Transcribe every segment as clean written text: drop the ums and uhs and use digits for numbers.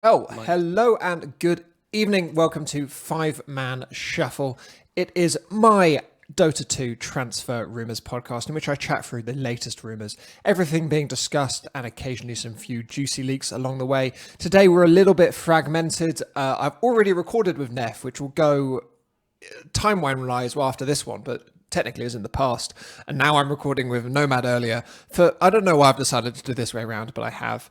Oh, Like, hello and good evening. Welcome to Five Man Shuffle. It is my Dota 2 transfer rumours podcast in which I chat through the latest rumours, everything being discussed, and occasionally some few juicy leaks along the way. Today we're a little bit fragmented. I've already recorded with Neff, which will go timeline-wise after this one, but technically is in the past. And now I'm recording with Nomad earlier. I don't know why I've decided to do this way around, but I have.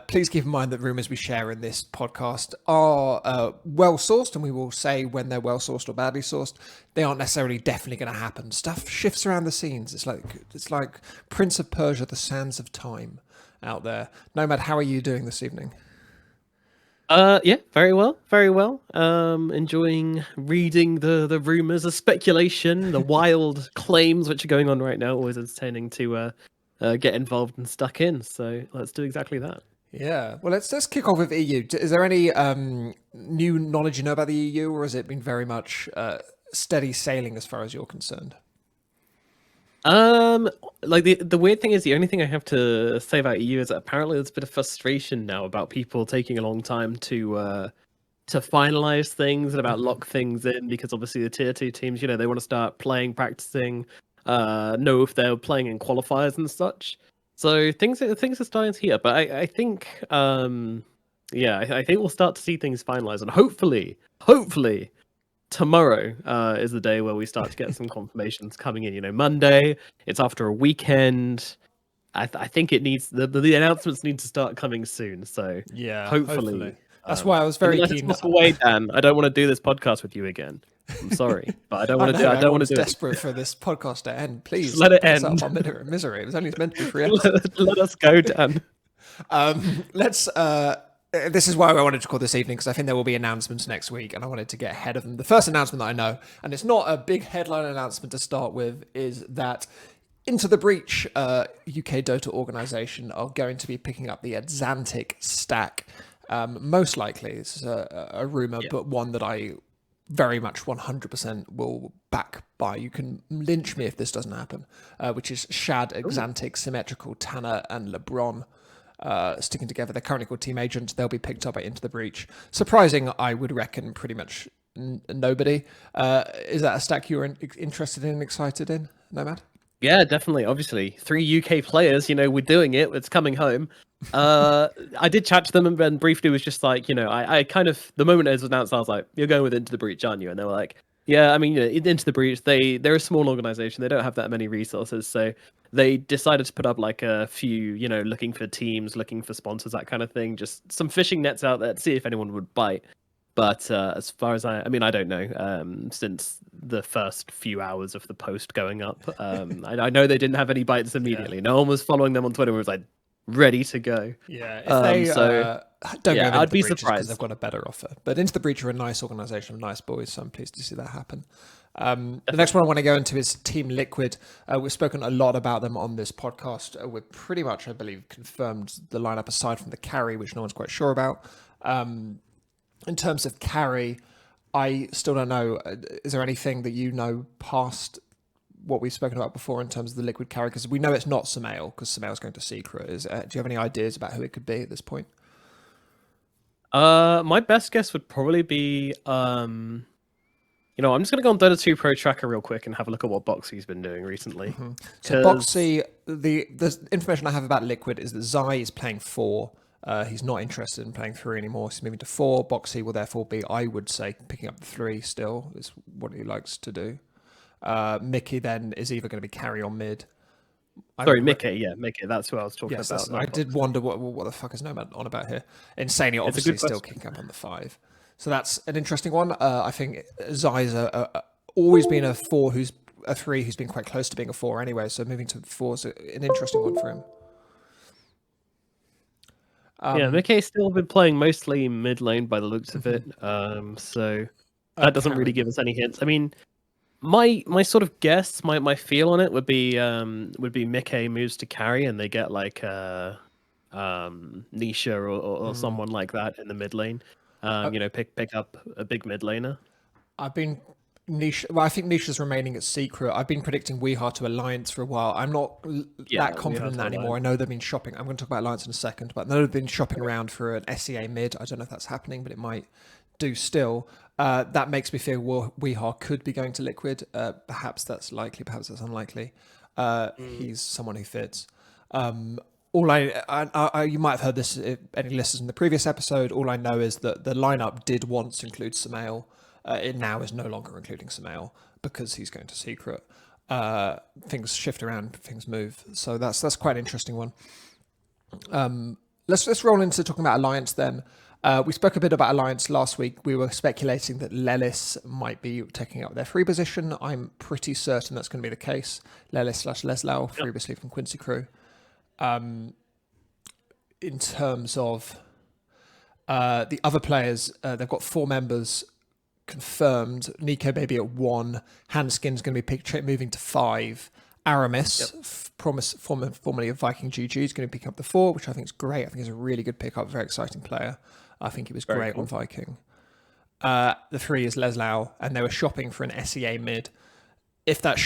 Please keep in mind that rumours we share in this podcast are well sourced, and we will say when they're well sourced or badly sourced. They aren't necessarily definitely going to happen. Stuff shifts around the scenes. It's like Prince of Persia: The Sands of Time out there. Nomad, how are you doing this evening? yeah, very well, very well. Enjoying reading the rumors, the speculation, the wild claims which are going on right now. Always entertaining to get involved and stuck in. So let's do exactly that. Yeah, well, let's kick off with EU. Is there any new knowledge you know about the EU, or has it been very much steady sailing as far as you're concerned? Um, like the weird thing is, the only thing I have to say about EU is that apparently there's a bit of frustration now about people taking a long time to finalize things and about lock things in, because obviously the tier two teams, they want to start playing, practicing, know if they're playing in qualifiers and such. So things are starting to heat up. But I think yeah, I think we'll start to see things finalized, and hopefully tomorrow is the day where we start to get some confirmations coming in. Monday, it's after a weekend. I think it needs the announcements need to start coming soon. So Yeah, hopefully. hopefully, That's why I was in the very nicest keen. possible way, Dan. I don't want to do this podcast with you again. I'm sorry, but I don't I want to do. know I don't want to everyone's do it desperate again. for this podcast to end. Just Please let it put us out end. of our misery. It was only meant to be 3 episodes. Let us go, Dan. Let's. This is why I wanted to call this evening because I think there will be announcements next week, and I wanted to get ahead of them. The first announcement that I know, and it's not a big headline announcement to start with, is that Into the Breach, UK Dota organisation, are going to be picking up the Atlantic stack. Most likely, this is a rumor, Yeah. but one that I very much 100% will back by. You can lynch me if this doesn't happen, which is Shad, Ooh. Exantic, Symmetrical, Tanner, and LeBron sticking together. They're currently called Team Agent. They'll be picked up by Into the Breach. Surprising, I would reckon, pretty much nobody. Is that a stack you're interested in and excited in, Nomad? Yeah, definitely. Obviously, 3 UK players. We're doing it. It's coming home. I did chat to them, and then briefly was just like, I kind of, the moment it was announced, I was like, "You're going with Into the Breach, aren't you?" And they were like, "Yeah, I mean, Into the Breach. They're a small organization. They don't have that many resources, so they decided to put up like a few, looking for teams, looking for sponsors, that kind of thing. Just some fishing nets out there to see if anyone would bite." But as far as I mean, I don't know. Since the first few hours of the post going up, I know they didn't have any bites immediately. No one was following them on Twitter. Was like ready to go. Yeah, if they So don't go yeah, with Into I'd the be Breach, because they've surprised. got a better offer. But Into the Breach are a nice organisation of nice boys, so I'm pleased to see that happen. The next Definitely. one I want to go into is Team Liquid. We've spoken a lot about them on this podcast. We've pretty much, I believe, confirmed the lineup aside from the carry, which no one's quite sure about. In terms of carry, I still don't know. Is there anything that you know past what we've spoken about before in terms of the liquid carry? Because we know it's not Samael, because Samael's going to Secret. Do you have any ideas about who it could be at this point? My best guess would probably be I'm just gonna go on Dota 2 Pro Tracker real quick and have a look at what Boxy's been doing recently. So Because Boxy, the information I have about Liquid is that Zai is playing four. He's not interested in playing three anymore. He's moving to four. Boxy will therefore be, I would say, picking up the three still, is what he likes to do. Mickey then is either going to be carry or mid. I sorry, would Mickey, yeah, Mickey, that's who I was talking Yes, about, I not did Boxy. wonder what the fuck is Nomad on about here. Insane, It's a obviously good still question. kicking up on the five. So that's an interesting one. I think Zai's always been a four who's a three who's been quite close to being a four anyway. So moving to four is an interesting one for him. Yeah, Mickey's still been playing mostly mid lane by the looks of it. So that doesn't really Carry give then. us any hints. I mean, my sort of guess, my feel on it would be Mickey moves to carry and they get like Nisha or someone like that in the mid lane. Uh, Pick up a big mid laner. I've been Niche. Well, I think Niche is remaining at secret. I've been predicting Weeha to Alliance for a while. I'm not Yeah, that we confident have in to that anymore. I align. know they've been shopping. I'm going to talk about Alliance in a second, but I know they've been shopping around for an SEA mid. I don't know if that's happening, but it might do still. That makes me feel Weeha could be going to Liquid. Perhaps that's likely. Perhaps that's unlikely. He's someone who fits. All you might have heard this if any listeners in the previous episode. All I know is that the lineup did once include Sumail. It now is no longer including Sumail because he's going to secret. Things shift around, things move. So that's quite an interesting one. Let's roll into talking about Alliance then. We spoke a bit about Alliance last week. We were speculating that Lelis might be taking up their free position. I'm pretty certain that's going to be the case. Lelis/Leslau, previously from Quincy Crew. In terms of the other players, they've got 4 members confirmed. Nico Baby at 1. Handskin's going to be moving to 5. Aramis, formerly of Viking GG, is going to pick up the 4, which I think is great. I think he's a really good pickup, very exciting player. I think he was great on Viking. The 3 is Leslau, and they were shopping for an SEA mid. If that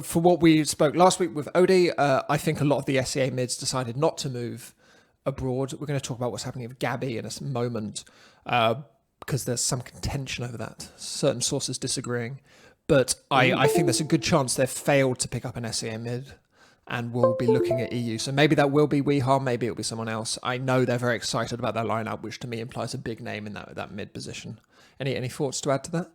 for what we spoke last week with Odie, I think a lot of the SEA mids decided not to move abroad. We're going to talk about what's happening with Gabby in a moment, because there's some contention over that. Certain sources disagreeing. But I think there's a good chance they've failed to pick up an SEA mid and will be looking at EU. So maybe that will be Weeha, maybe it'll be someone else. I know they're very excited about their lineup, which to me implies a big name in that mid position. Any thoughts to add to that?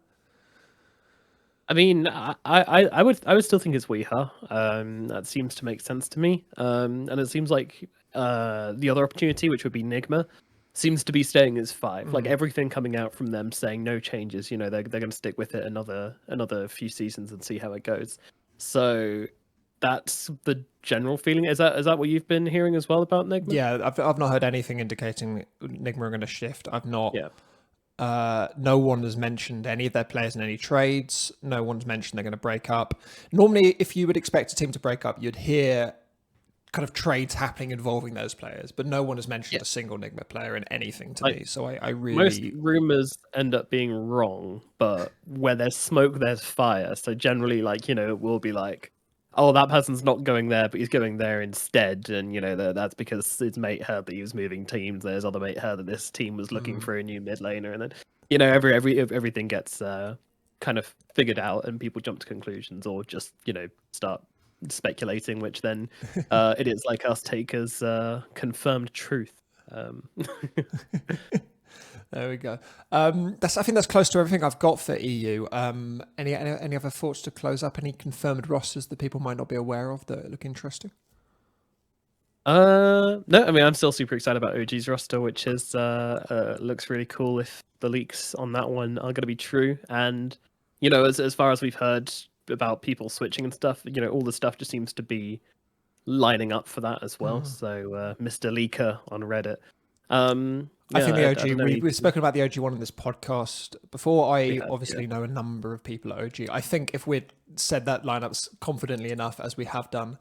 I mean, I would still think it's Weeha. That seems to make sense to me. And it seems like the other opportunity, which would be Nigma, seems to be staying as 5. Like everything coming out from them saying no changes. You know, they're going to stick with it another few seasons and see how it goes. So that's the general feeling. Is that what you've been hearing as well about Nigma? Yeah, I've not heard anything indicating Nigma are going to shift. I've not. Yeah. No one has mentioned any of their players in any trades. No one's mentioned they're going to break up. Normally, if you would expect a team to break up, you'd hear kind of trades happening involving those players, but no one has mentioned a single Nigma player in anything to me. So I really... Most rumors end up being wrong, but where there's smoke, there's fire. So generally, like, you know, it will be like, oh, that person's not going there, but he's going there instead. And, you know, that's because his mate heard that he was moving teams. There's other mate heard that this team was looking for a new mid laner. And then, you know, everything gets kind of figured out and people jump to conclusions or just, you know, start speculating, which then it is like us take as confirmed truth. There we go. I think that's close to everything I've got for EU. Any other thoughts to close up? Any confirmed rosters that people might not be aware of that look interesting? No, I mean I'm still super excited about OG's roster, which is looks really cool if the leaks on that one are going to be true. And you know, as far as we've heard about people switching and stuff, you know, all the stuff just seems to be lining up for that as well. So Mr. Leaker on Reddit. I think the OG, we've spoken about the OG one in this podcast before. I obviously know a number of people at OG. I think if we'd said that lineups confidently enough, as we have done,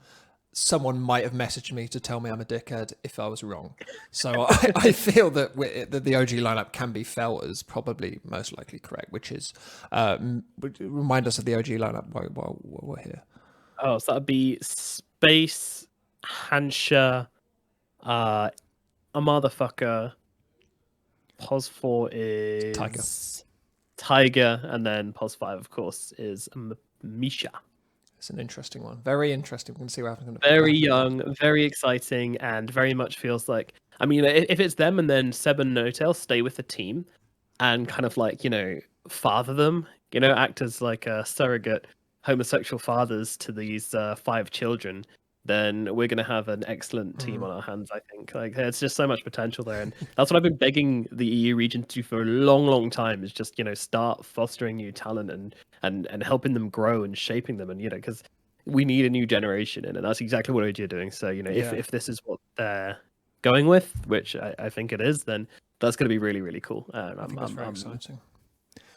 someone might have messaged me to tell me I'm a dickhead if I was wrong. So I feel that the OG lineup can be felt as probably most likely correct, which is remind us of the OG lineup while we're here. Oh, so that'd be Space, Hansha, a motherfucker. Pos 4 is Tiger, and then Pos 5, of course, is Misha. It's an interesting one. Very interesting. We can see what happens. Very young, very exciting, and very much feels like... I mean, if it's them and then Seb and Notail stay with the team and kind of like, you know, father them, you know, act as like a surrogate homosexual fathers to these 5 children, then we're going to have an excellent team on our hands, I think. Like, there's just so much potential there. And that's what I've been begging the EU region to do for a long, long time, is just, you know, start fostering new talent and helping them grow and shaping them. And, you know, because we need a new generation in, and that's exactly what OG are doing. So, you know, if this is what they're going with, which I think it is, then that's going to be really, really cool. I think that's very exciting.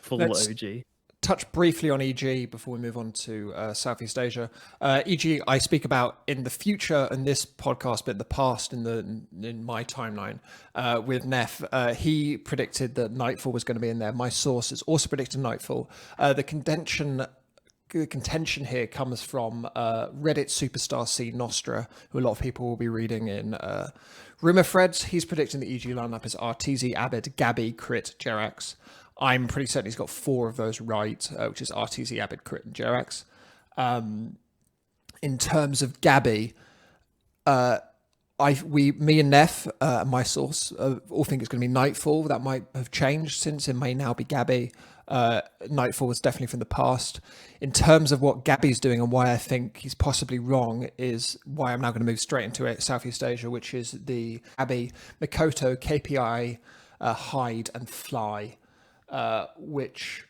Full OG. touch briefly on EG before we move on to Southeast Asia. EG, I speak about in the future in this podcast, but in the past, in my timeline with Neff. He predicted that Nightfall was going to be in there. My source is also predicted Nightfall. The contention here comes from Reddit superstar C Nostra, who a lot of people will be reading in rumor threads. He's predicting the EG lineup is RTZ, Abid, Gabby, Crit, Jerax. I'm pretty certain he's got 4 of those right, which is RTZ, Abid, Crit, and Jerax. In terms of Gabby, me and Neff, my source, all think it's going to be Nightfall. That might have changed since it may now be Gabby. Nightfall was definitely from the past. In terms of what Gabby's doing and why I think he's possibly wrong is why I'm now going to move straight into it, Southeast Asia, which is the Gabby, Mikoto, KPI, Hide, and Fly, which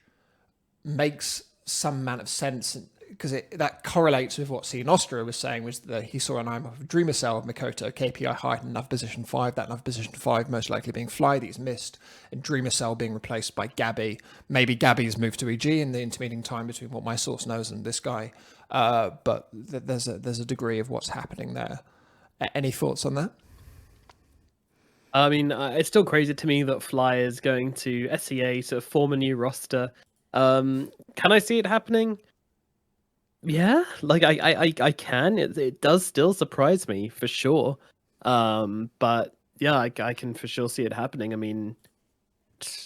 makes some amount of sense because that correlates with what C Nostra was saying, was that he saw an IMAP of Dreamer Cell, Mikoto, KPI, Hide, and Nav Position 5. That Nav Position 5 most likely being Fly that he's missed, and Dreamer Cell being replaced by Gabby. Maybe Gabby's moved to EG in the intermediate time between what my source knows and this guy. But there's a degree of what's happening there. Any thoughts on that? I mean, it's still crazy to me that Fly is going to SEA to form a new roster. Can I see it happening? Yeah, like I can. It does still surprise me for sure. But yeah, I can for sure see it happening. I mean,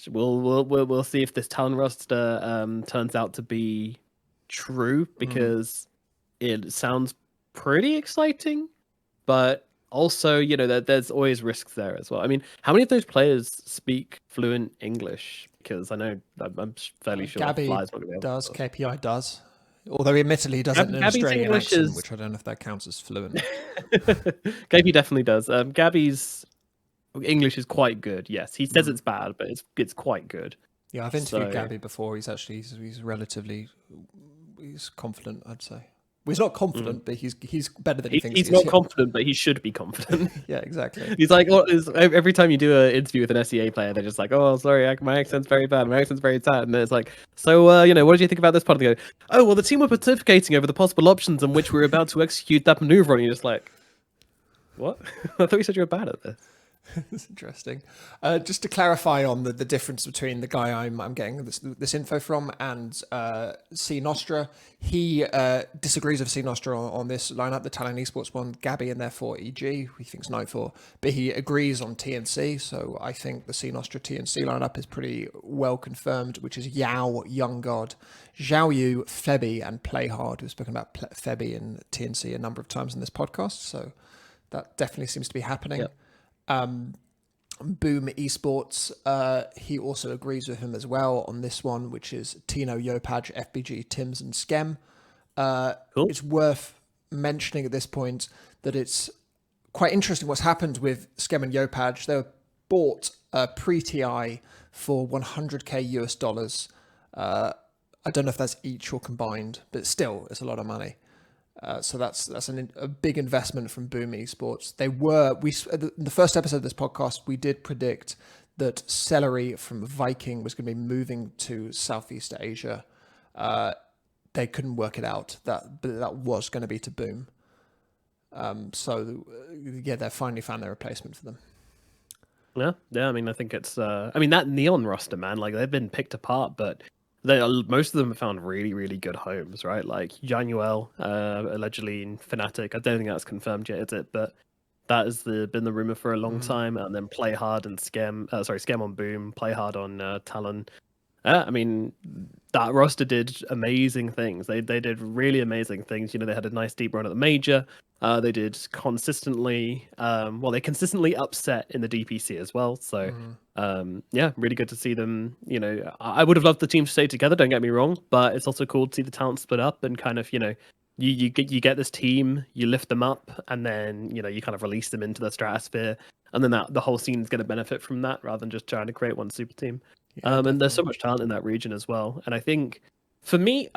we'll see if this talent roster turns out to be true, because it sounds pretty exciting, but also, you know, there's always risks there as well. I mean, how many of those players speak fluent English? Because I know I'm fairly sure Gabby Fly's not going to be able does, to. KPI does. Although he admittedly he does it in an Gabby's Australian English accent, is- which I don't know if that counts as fluent. Gabby definitely does. Gabby's English is quite good. Yes, he says it's bad, but it's quite good. Yeah, I've interviewed So- Gabby before. He's relatively confident, I'd say. Well, he's not confident, but he's better than he thinks. He's not confident, but he should be confident. Yeah, exactly. He's like, every time you do an interview with an SEA player, they're just like, oh, sorry, my accent's very bad. My accent's very bad. And it's like, so, you know, what did you think about this part? And they go, oh, well, the team were pontificating over the possible options in which we were about to execute that maneuver. And you're just like, what? I thought you said you were bad at this. That's interesting. Just to clarify on the difference between the guy I'm getting this info from and C Nostra, he disagrees with C Nostra on this lineup, the Talon Esports one, Gabby, and therefore EG, he thinks Nightfall, but he agrees on TNC. So I think the C Nostra TNC lineup is pretty well confirmed, which is Yao, Young God, Zhao Yu, Febby, and Playhard. We've spoken about Febby and TNC a number of times in this podcast, so that definitely seems to be happening. Yep. Boom Esports, he also agrees with him as well on this one, which is Tino, Yopaj, FBG, Tims, and Skem. Cool. It's worth mentioning at this point that it's quite interesting what's happened with Skem and Yopaj. They were bought pre-TI for $100K US. I don't know if that's each or combined, but still, it's a lot of money. So that's a big investment from Boom Esports. In the first episode of this podcast, we did predict that Celery from Viking was going to be moving to Southeast Asia. They couldn't work it out. But that was going to be to Boom. So yeah, they finally found their replacement for them. Yeah. I mean, I think it's. I mean, that Neon roster, man. Like, they've been picked apart, but most of them have found really, really good homes, right? Like Januel, allegedly in Fnatic. I don't think that's confirmed yet, is it? But that has been the rumor for a long time. And then Play Hard and Skem on Boom, Play Hard on Talon. I mean, that roster did amazing things. They did really amazing things. You know, they had a nice deep run at the major. They did consistently, they consistently upset in the DPC as well. So, yeah, really good to see them. You know, I would have loved the team to stay together, don't get me wrong, but it's also cool to see the talent split up and kind of, you know, you get this team, you lift them up, and then, you know, you kind of release them into the stratosphere, and then the whole scene is going to benefit from that rather than just trying to create one super team. Yeah, and there's so much talent in that region as well. And I think for me,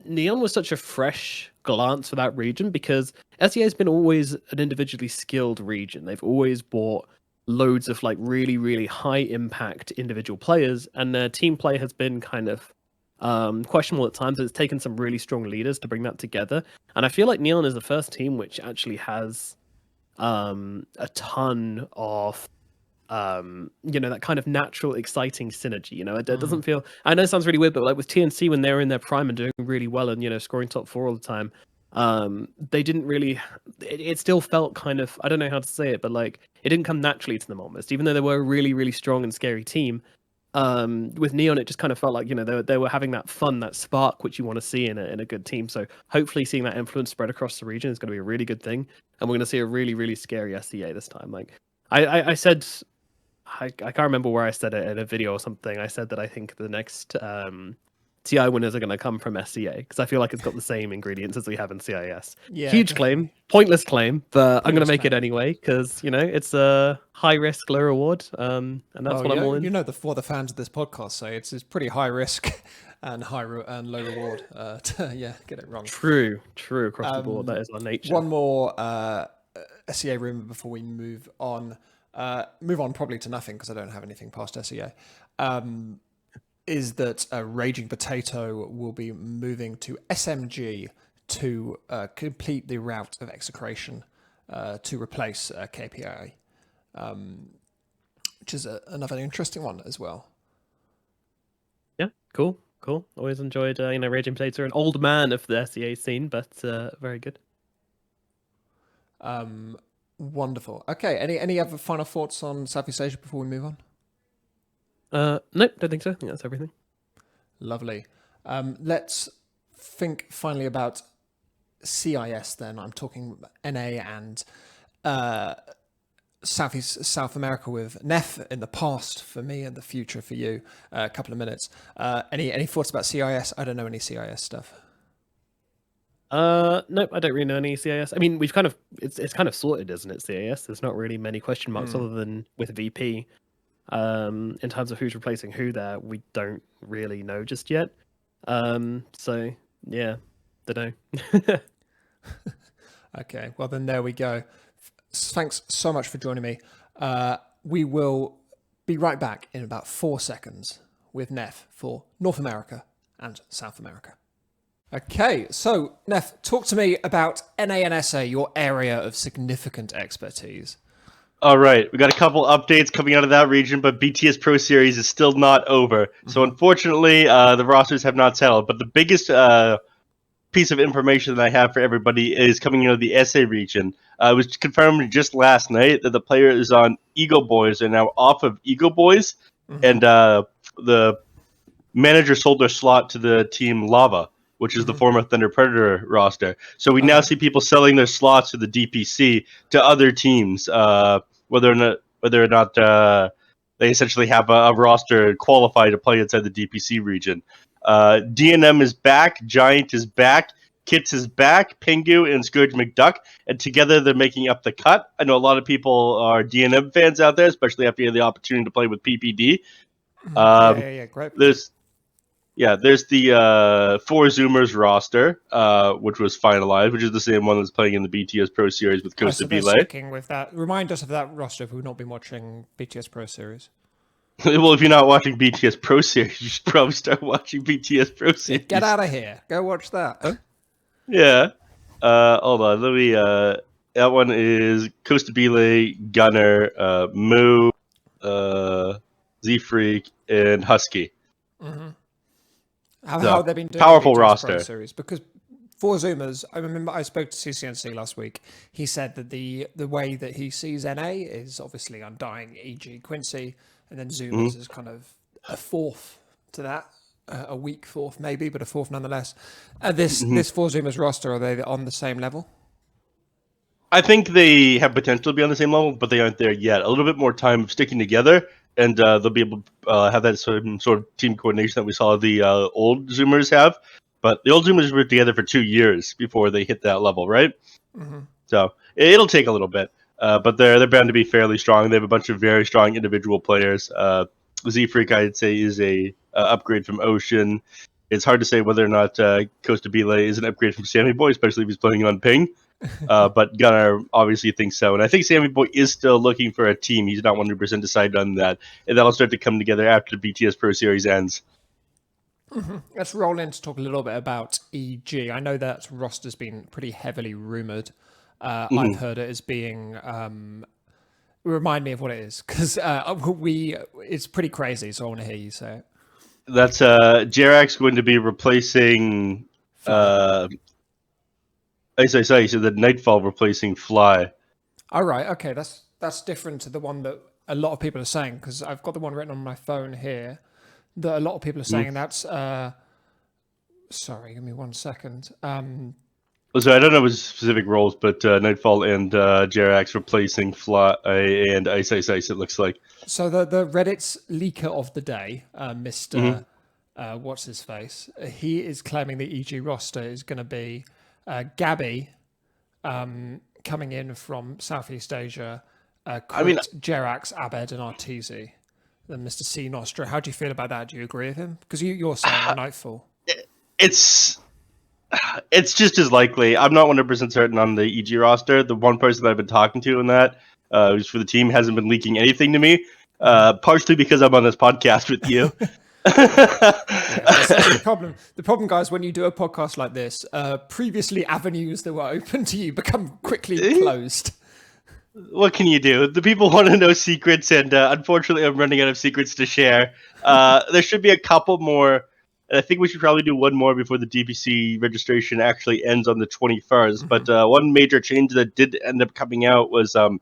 Neon was such a fresh glance for that region because SEA has been always an individually skilled region. They've always bought loads of like really, really high impact individual players, and their team play has been kind of questionable at times. It's taken some really strong leaders to bring that together, and I feel like Neon is the first team which actually has a ton of that kind of natural, exciting synergy. It doesn't feel. I know it sounds really weird, but like with TNC when they were in their prime and doing really well and scoring top 4 all the time, they didn't really. It still felt kind of. I don't know how to say it, but like it didn't come naturally to them almost, even though they were a really, really strong and scary team. With Neon, it just kind of felt like they were having that fun, that spark which you want to see in a good team. So hopefully, seeing that influence spread across the region is going to be a really good thing, and we're going to see a really, really scary SEA this time. Like I said, I can't remember where I said it in a video or something. I said that I think the next TI winners are going to come from SEA because I feel like it's got the same ingredients as we have in CIS. Yeah, huge claim, pointless claim, but I'm going to make claim. it anyway because it's a high risk, low reward, and that's what I'm all in. What the fans of this podcast say. It's pretty high risk and and low reward. Get it wrong. True across the board. That is our nature. One more SEA rumor before we move on. Move on probably to nothing because I don't have anything past SEA. Is that Raging Potato will be moving to SMG to complete the route of execration to replace KPI, which is another interesting one as well. Yeah, cool. Always enjoyed, Raging Potato, an old man of the SEA scene, but very good. Wonderful. Okay, any other final thoughts on Southeast Asia before we move on? Nope, don't think so. I think that's everything. Lovely. Let's think finally about CIS then. I'm talking NA and South America with Nef in the past for me and the future for you. A couple of minutes. Any thoughts about CIS? I don't know any CIS stuff. Nope, I don't really know any CIS. I mean, we've kind of it's kind of sorted, isn't it? CIS. There's not really many question marks other than with VP. In terms of who's replacing who there, we don't really know just yet. So yeah, don't know. Okay, well then there we go. Thanks so much for joining me. We will be right back in about 4 seconds with Nef for North America and South America. Okay, so Nef, talk to me about NA and SA, your area of significant expertise. All right, we got a couple updates coming out of that region, but BTS Pro Series is still not over. So unfortunately, the rosters have not settled. But the biggest piece of information that I have for everybody is coming out of the SA region. It was confirmed just last night that the players on Eagle Boys are now off of Eagle Boys, and the manager sold their slot to the team Lava, which is the former Thunder Predator roster. So we now see people selling their slots to the DPC to other teams, whether or not they essentially have a roster qualified to play inside the DPC region. DNM is back, Giant is back, Kits is back, Pingu and Scourge McDuck, and together they're making up the cut. I know a lot of people are DNM fans out there, especially after you have the opportunity to play with PPD. Great. There's the 4 Zoomers roster, which was finalized, which is the same one that's playing in the BTS Pro Series with Costa Belay. Sticking with that. Remind us of that roster if we've not been watching BTS Pro Series. Well, if you're not watching BTS Pro Series, you should probably start watching BTS Pro Series. Get out of here. Go watch that. Huh? Yeah. Hold on. Let me. That one is Costa Belay, Gunner, Moo, Z Freak, and Husky. How have they been doing powerful BTS roster Pro Series? Because for Zoomers, I remember I spoke to CCNC last week. He said that the way that he sees NA is obviously Undying, e.g. Quincy, and then Zoomers is kind of a fourth to that, a weak fourth maybe, but a fourth nonetheless. This for Zoomers roster, are they on the same level? I think they have potential to be on the same level, but they aren't there yet. A little bit more time of sticking together, and they'll be able to have that sort of team coordination that we saw the old Zoomers have. But the old Zoomers were together for 2 years before they hit that level, right? So it'll take a little bit, but they're bound to be fairly strong. They have a bunch of very strong individual players. Z Freak, I'd say, is a upgrade from Ocean. It's hard to say whether or not Costa Belay is an upgrade from Sammy Boy, especially if he's playing on ping. But Gunnar obviously thinks so. And I think Sammy Boy is still looking for a team. He's not 100% decided on that. And that'll start to come together after the BTS Pro Series ends. Let's roll in to talk a little bit about EG. I know that roster's been pretty heavily rumored. I've heard it as being. Remind me of what it is, because it's pretty crazy. So I want to hear you say it. That's Jarak's going to be replacing Ice, so the Nightfall replacing Fly. All right, okay, that's different to the one that a lot of people are saying, because I've got the one written on my phone here that a lot of people are saying, and that's sorry, give me 1 second. So I don't know his specific roles, but Nightfall and Jarak's replacing Fly and Ice, it looks like. So the Reddit's leaker of the day, Mr. What's his face? He is claiming the EG roster is going to be Gabby coming in from Southeast Asia, Jerax, Abed, and Arteezy. Then Mr. C. Nostra. How do you feel about that? Do you agree with him? Because you're saying Nightfall. It's just as likely. I'm not 100% certain on the EG roster. The one person that I've been talking to in that, who's for the team, hasn't been leaking anything to me. Partially because I'm on this podcast with you. That's the problem. The problem, guys, when you do a podcast like this, previously avenues that were open to you become quickly closed. What can you do? The people want to know secrets, and unfortunately, I'm running out of secrets to share. There should be a couple more. And I think we should probably do one more before the DPC registration actually ends on the 21st. But one major change that did end up coming out was there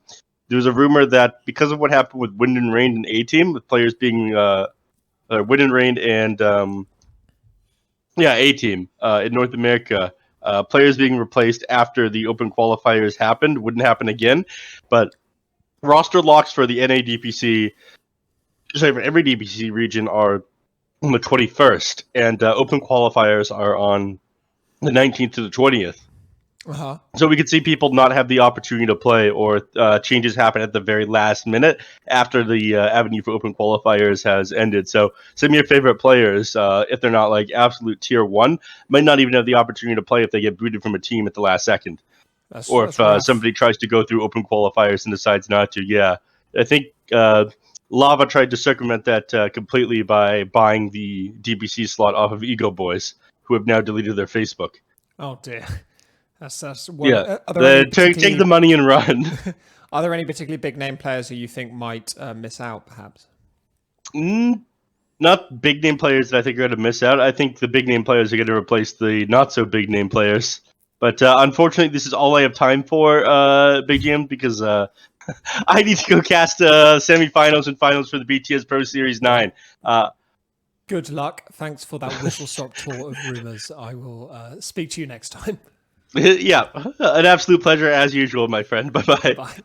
was a rumor that because of what happened with Wind and Rain and A-Team, with players being Wind and Rain and A-Team in North America, players being replaced after the open qualifiers happened wouldn't happen again. But roster locks for the NADPC, sorry, for every DPC region are on the 21st, and open qualifiers are on the 19th to the 20th. So we could see people not have the opportunity to play, or changes happen at the very last minute after the avenue for open qualifiers has ended. So some of your favorite players, if they're not like absolute tier 1, might not even have the opportunity to play if they get booted from a team at the last second. Or if somebody tries to go through open qualifiers and decides not to. Yeah, I think Lava tried to circumvent that completely by buying the DBC slot off of Ego Boys, who have now deleted their Facebook. Oh dear. That's take the money and run. Are there any particularly big name players who you think might miss out, perhaps? Not big name players that I think are going to miss out. I think the big name players are going to replace the not so big name players. But unfortunately, this is all I have time for, Big Jim, because I need to go cast semifinals and finals for the BTS Pro Series 9. Good luck. Thanks for that whistle-stop tour of rumours. I will speak to you next time. Yeah, an absolute pleasure as usual, my friend. Bye-bye. Bye.